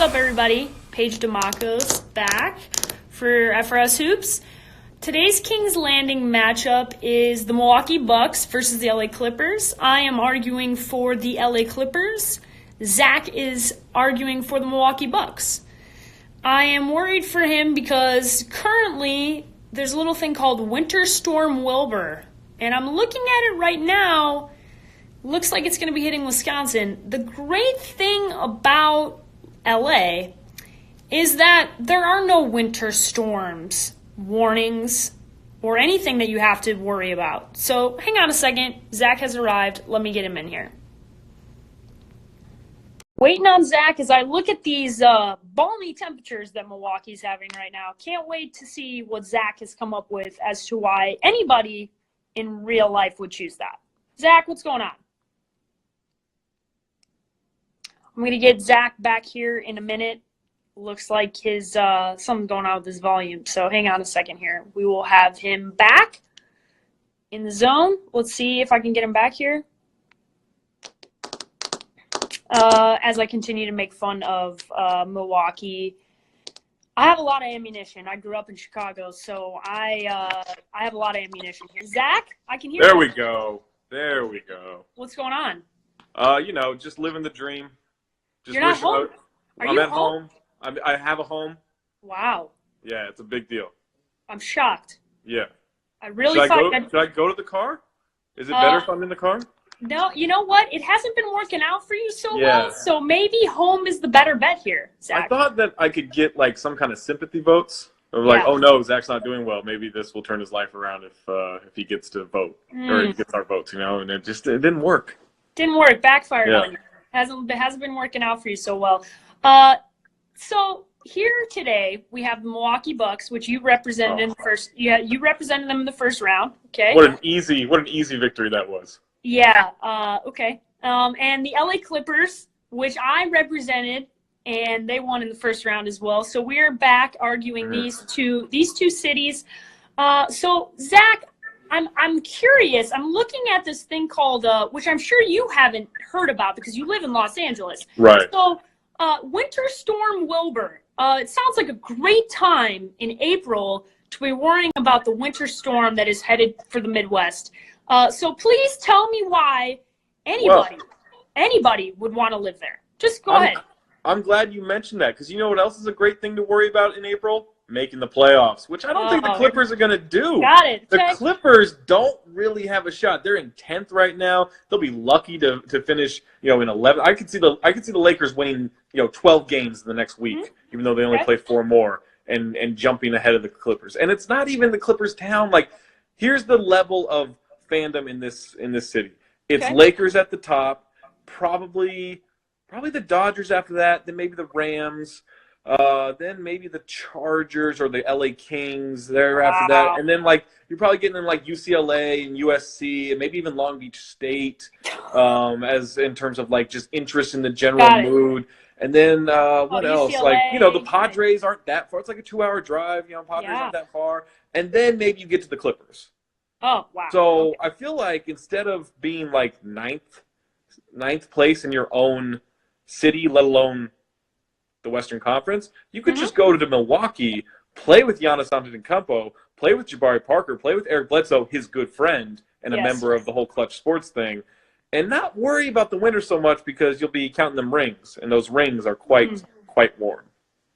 up, everybody? Paige Dimakos back for FRS Hoops. Today's Kings Landing matchup is the Milwaukee Bucks versus the LA Clippers. I am arguing for the LA Clippers. Zach is arguing for the Milwaukee Bucks. I am worried for him because currently there's a little thing called Winter Storm Wilbur. And I'm looking at it right now. Looks like it's going to be hitting Wisconsin. The great thing about LA is that there are no winter storms, warnings, or anything that you have to worry about. So hang on a second. Zach has arrived. Let me get him in here. Waiting on Zach as I look at these balmy temperatures that Milwaukee's having right now. Can't wait to see what Zach has come up with as to why anybody in real life would choose that. Zach, what's going on? I'm going to get Zach back here in a minute. Looks like his something's going on with his volume, so hang on a second here. We will have him back in the zone. Let's see if I can get him back here. As I continue to make fun of Milwaukee. I have a lot of ammunition. I grew up in Chicago, so I have a lot of ammunition here. Zach, I can hear you. There we go. There we go. What's going on? Just living the dream. Just You're not home? I'm at home. I have a home. Wow. Yeah, it's a big deal. I'm shocked. Yeah. I really should thought should I go to the car? Is it better if I'm in the car? No, you know what? It hasn't been working out for you so well, so maybe home is the better bet here, Zach. I thought that I could get like some kind of sympathy votes. Or like, oh no, Zach's not doing well. Maybe this will turn his life around if he gets to vote or he gets our votes, and it didn't work. Didn't work. Backfired on you. Hasn't been working out for you so well. So here today we have the Milwaukee Bucks, which you represented in the first. Yeah, you represented them in the first round. Okay. What an easy victory that was. Yeah. Okay. And the LA Clippers, which I represented, and they won in the first round as well. So we're back arguing these two cities. So Zach, I'm curious. I'm looking at this thing called, which I'm sure you haven't heard about because you live in Los Angeles. Right. So Winter Storm Wilbur. It sounds like a great time in April to be worrying about the winter storm that is headed for the Midwest. So please tell me why anybody would want to live there. Just go ahead. I'm glad you mentioned that because you know what else is a great thing to worry about in April? Making the playoffs, which I don't think the Clippers are going to do. Got it. Okay. The Clippers don't really have a shot. They're in 10th right now. They'll be lucky to finish, in 11th. I could see the Lakers winning, 12 games in the next week, even though they only play 4 more and jumping ahead of the Clippers. And it's not even the Clippers town. Like, here's the level of fandom in this city. It's Lakers at the top, probably the Dodgers after that, then maybe the Rams. Then maybe the Chargers or the LA Kings there after that. And then, you're probably getting in, UCLA and USC and maybe even Long Beach State as in terms of, just interest in the general mood. And then what else? UCLA, the Padres aren't that far. It's like a 2-hour drive. Padres aren't that far. And then maybe you get to the Clippers. Oh, wow. So I feel like instead of being, ninth place in your own city, let alone the Western Conference, you could just go to Milwaukee, play with Giannis Antetokounmpo, play with Jabari Parker, play with Eric Bledsoe, his good friend, and a member of the whole Clutch Sports thing, and not worry about the winter so much because you'll be counting them rings, and those rings are quite warm.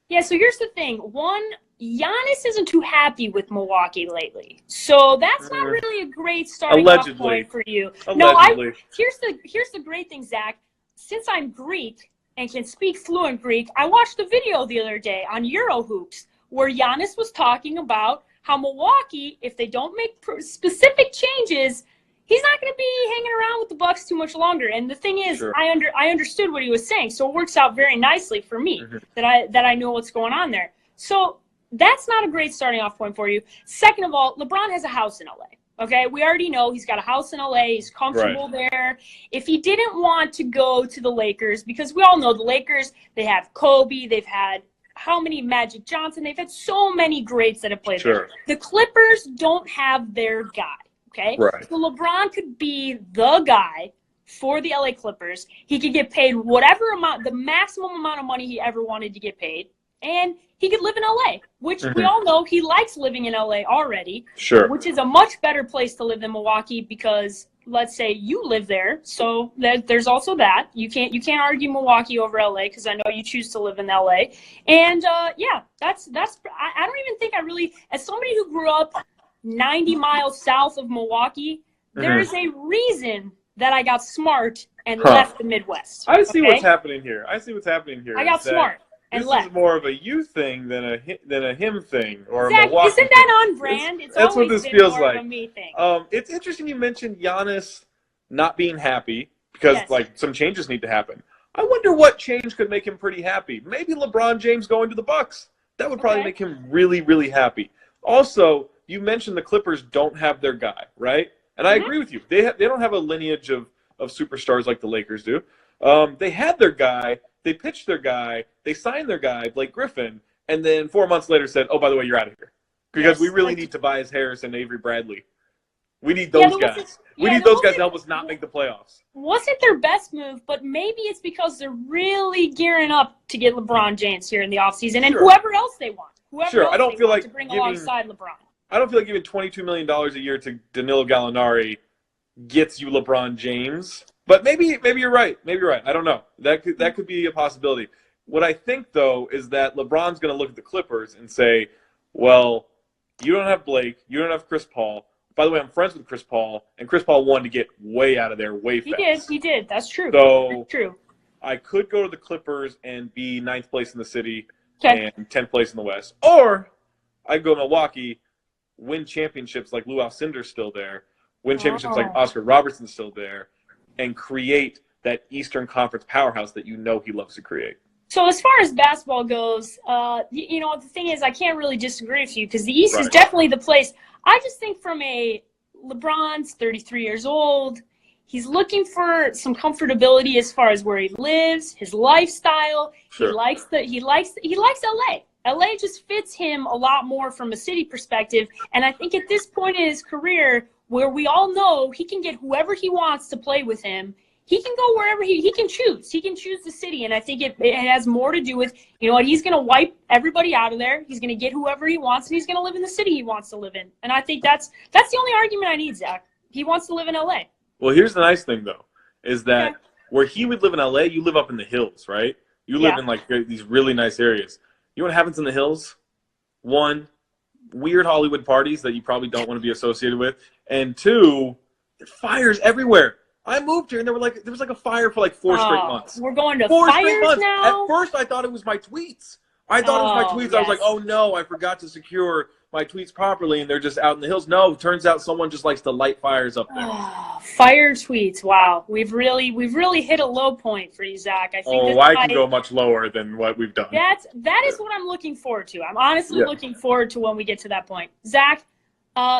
Yeah, so here's the thing. One, Giannis isn't too happy with Milwaukee lately, so that's not really a great starting off point for you. Allegedly. No, here's the great thing, Zach. Since I'm Greek and can speak fluent Greek, I watched a video the other day on Eurohoops where Giannis was talking about how Milwaukee, if they don't make specific changes, he's not going to be hanging around with the Bucks too much longer. And the thing is, I understood what he was saying, so it works out very nicely for me that I know what's going on there. So that's not a great starting off point for you. Second of all, LeBron has a house in LA. Okay, we already know he's got a house in LA. He's comfortable there. If he didn't want to go to the Lakers, because we all know the Lakers, they have Kobe, they've had how many Magic Johnson, they've had so many greats that have played there. The Clippers don't have their guy, okay? Right. So LeBron could be the guy for the LA Clippers. He could get paid whatever amount, the maximum amount of money he ever wanted to get paid. And he could live in LA, which we all know he likes living in LA already. Sure. Which is a much better place to live than Milwaukee because let's say you live there. So there's also that. You can't argue Milwaukee over LA because I know you choose to live in LA. And yeah, that's I don't even think I really, as somebody who grew up 90 miles south of Milwaukee, there is a reason that I got smart and left the Midwest. I see what's happening here. I got smart. And this is more of a you thing than a him thing or Zach, a Milwaukee isn't that on brand? That's what this feels like. A me thing. It's interesting you mentioned Giannis not being happy because like some changes need to happen. I wonder what change could make him pretty happy. Maybe LeBron James going to the Bucks. That would probably make him really, really happy. Also, you mentioned the Clippers don't have their guy, right? And I agree with you. They don't have a lineage of superstars like the Lakers do. They had their guy. They pitched their guy, they signed their guy, Blake Griffin, and then 4 months later said, oh, by the way, you're out of here. Because we really need Tobias Harris and Avery Bradley. We need those guys. We need those guys to help us not make the playoffs. Wasn't their best move, but maybe it's because they're really gearing up to get LeBron James here in the offseason and whoever else they want. I don't feel like to bring alongside LeBron. I don't feel like giving $22 million a year to Danilo Gallinari gets you LeBron James. But maybe you're right. Maybe you're right. I don't know. That could be a possibility. What I think, though, is that LeBron's going to look at the Clippers and say, well, you don't have Blake. You don't have Chris Paul. By the way, I'm friends with Chris Paul, and Chris Paul wanted to get way out of there way fast. He did. That's true. So that's true. I could go to the Clippers and be 9th place in the city and 10th place in the West. Or I'd go to Milwaukee, win championships like Lou Alcindor's still there, win championships like Oscar Robertson's still there, and create that Eastern Conference powerhouse that you know he loves to create. So as far as basketball goes, you know, the thing is I can't really disagree with you because the East is definitely the place. I just think from LeBron's 33 years old, he's looking for some comfortability as far as where he lives, his lifestyle. Sure. He likes LA. LA just fits him a lot more from a city perspective. And I think at this point in his career, where we all know he can get whoever he wants to play with him, he can go wherever he can choose. He can choose the city, and I think it has more to do with, you know what, he's going to wipe everybody out of there. He's going to get whoever he wants, and he's going to live in the city he wants to live in. And I think that's the only argument I need, Zach. He wants to live in L.A. Well, here's the nice thing, though, is that where he would live in L.A., you live up in the hills, right? You live in, like, these really nice areas. You know what happens in the hills? One, weird Hollywood parties that you probably don't want to be associated with. And two, fires everywhere. I moved here and there was like a fire for like 4 straight months. We're going to 4 straight months now? At first I thought it was my tweets. I was like, oh no, I forgot to secure my tweets properly and they're just out in the hills. No, turns out someone just likes to light fires up there. Fire tweets. Wow. We've really hit a low point for you, Zach. I think I can go much lower than what we've done. That is what I'm looking forward to. I'm honestly looking forward to when we get to that point. Zach,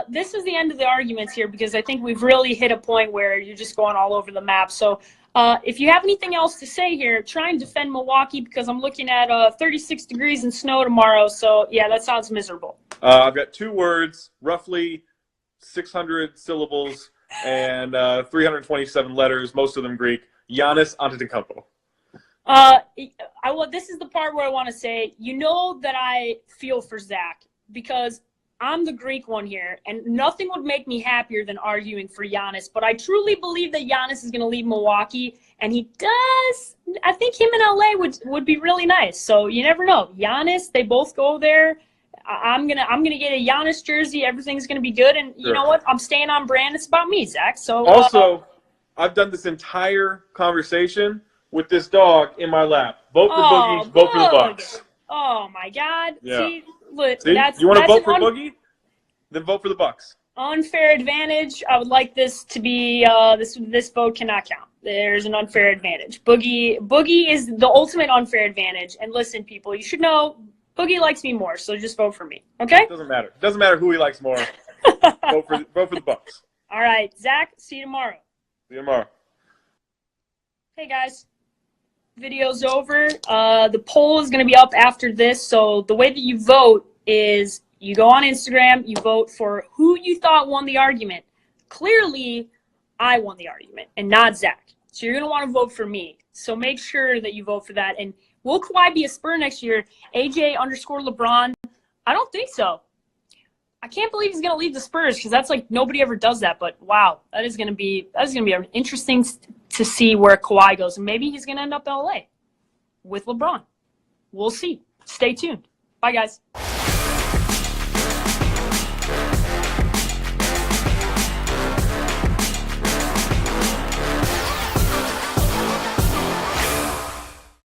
this is the end of the arguments here because I think we've really hit a point where you're just going all over the map. So if you have anything else to say here, try and defend Milwaukee because I'm looking at 36 degrees and snow tomorrow. So, yeah, that sounds miserable. I've got 2 words, roughly 600 syllables, and 327 letters, most of them Greek. Giannis Antetokounmpo. This is the part where I want to say, you know that I feel for Zach because I'm the Greek one here, and nothing would make me happier than arguing for Giannis. But I truly believe that Giannis is going to leave Milwaukee, and he does. I think him in LA would be really nice. So you never know. Giannis, they both go there. I'm gonna get a Giannis jersey. Everything's gonna be good, and you know what? I'm staying on brand. It's about me, Zach. So also, I've done this entire conversation with this dog in my lap. Vote for Boogie. Vote for the Bucks. Oh my God! Yeah. See, look, you want to vote for Boogie? Then vote for the Bucks. Unfair advantage. I would like this to be this vote cannot count. There's an unfair advantage. Boogie is the ultimate unfair advantage. And listen, people, you should know Boogie likes me more, so just vote for me. Okay? It doesn't matter. It doesn't matter who he likes more. vote for the Bucks. All right, Zach. See you tomorrow. See you tomorrow. Hey guys. Video's over. The poll is going to be up after this. So the way that you vote is you go on Instagram, you vote for who you thought won the argument. Clearly, I won the argument and not Zach. So you're going to want to vote for me. So make sure that you vote for that. And will Kawhi be a Spur next year? AJ_LeBron? I don't think so. I can't believe he's going to leave the Spurs because that's like nobody ever does that. But wow, that is going to be interesting to see where Kawhi goes. And maybe he's going to end up in LA with LeBron. We'll see. Stay tuned. Bye, guys.